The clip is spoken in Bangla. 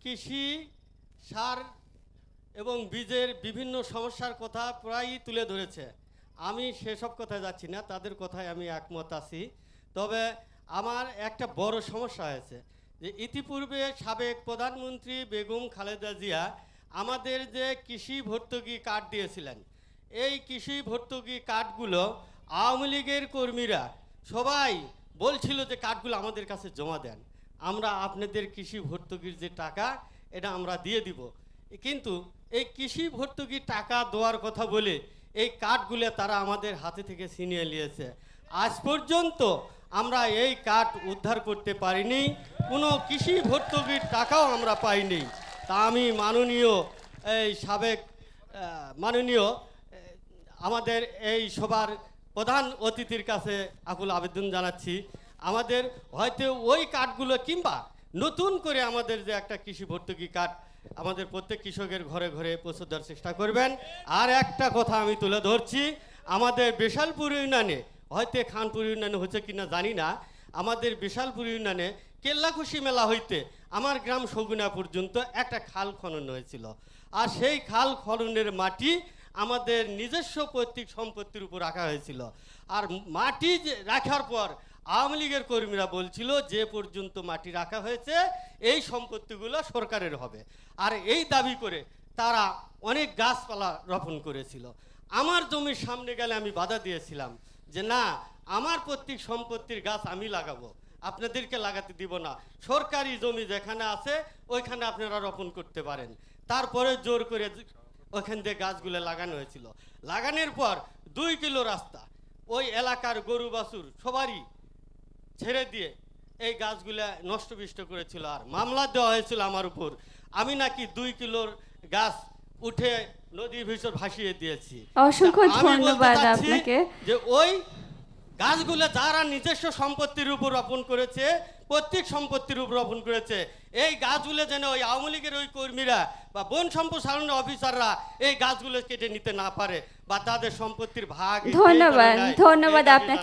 কৃষি সার এবং বীজের বিভিন্ন সমস্যার কথা প্রায়ই তুলে ধরেছে। আমি সেসব কথায় যাচ্ছি না, তাদের কথায় আমি একমত আছি। তবে আমার একটা বড় সমস্যা হয়েছে যে ইতিপূর্বে সাবেক প্রধানমন্ত্রী বেগম খালেদা জিয়া আমাদের যে কৃষি ভর্তুকি কার্ড দিয়েছিলেন, এই কৃষি ভর্তুকি কার্ডগুলো আওয়ামী লীগের কর্মীরা সবাই বলছিল যে কার্ডগুলো আমাদের কাছে জমা দেন, আমরা আপনাদের কৃষি ভর্তুকির যে টাকা এটা আমরা দিয়ে দিব। কিন্তু এই কৃষি ভর্তুকির টাকা দেওয়ার কথা বলে এই কার্ডগুলো তারা আমাদের হাতে থেকে ছিনিয়ে নিয়েছে। আজ পর্যন্ত আমরা এই কার্ড উদ্ধার করতে পারিনি, কোনো কৃষি ভর্তুকির টাকাও আমরা পাইনি। তা আমি মাননীয় আমাদের এই সবার প্রধান অতিথির কাছে আকুল আবেদন জানাচ্ছি, আমাদের হয়তো ওই কার্ডগুলো কিংবা নতুন করে আমাদের যে একটা কৃষি ভর্তুকি কার্ড আমাদের প্রত্যেক কৃষকের ঘরে ঘরে পৌঁছে দেওয়ার চেষ্টা করবেন। আর একটা কথা আমি তুলে ধরছি, আমাদের বিশালপুর ইউনিয়নে, হয়তো খানপুর ইউনিয়নে হচ্ছে কিনা জানি না, আমাদের বিশালপুর ইউনিয়নে কেল্লাখুশি মেলা হইতে আমার গ্রাম সগুনা পর্যন্ত একটা খাল খনন হয়েছিল। আর সেই খাল খননের মাটি আমাদের নিজস্ব পৈতৃক সম্পত্তির উপর রাখা হয়েছিল। আর মাটি রাখার পর আওয়ামী লীগের কর্মীরা বলছিল যে পর্যন্ত মাটি রাখা হয়েছে এই সম্পত্তিগুলো সরকারের হবে। আর এই দাবি করে তারা অনেক গাছপালা রোপণ করেছিল। আমার জমির সামনে গেলে আমি বাধা দিয়েছিলাম যে না, আমার পৈতৃক সম্পত্তির গাছ আমি লাগাবো, আপনাদেরকে লাগাতে দিব না, সরকারি জমি যেখানে আছে ওইখানে আপনারা রোপণ করতে পারেন। তারপরে জোর করে ওখান থেকে গাছগুলো লাগানো হয়েছিল। লাগানোর পর 2 কিলো রাস্তা ওই এলাকার গরু বাছুর সবারই ছেড়ে দিয়ে এই গাছগুলা নষ্টবিষ্ট করেছিল। আর মামলা দেওয়া হয়েছিল আমার উপর, আমি নাকি 2 কিলোর গাছ উঠে নদীর ভিতর ভাসিয়ে দিয়েছি। অসংখ্য আমি বলতে ধন্যবাদ চাচ্ছি আপনাকে। যে ওই গাছগুলো যারা নিজস্ব সম্পত্তির উপর রোপণ করেছে, প্রত্যেক সম্পত্তির উপর রোপণ করেছে, এই গাছগুলো যেন ওই আওয়ামী লীগের ওই কর্মীরা বা বন সম্প্রসারণ অফিসাররা এই গাছগুলো কেটে নিতে না পারে বা তাদের সম্পত্তির ভাগ ধন্যবাদ আপনাকে।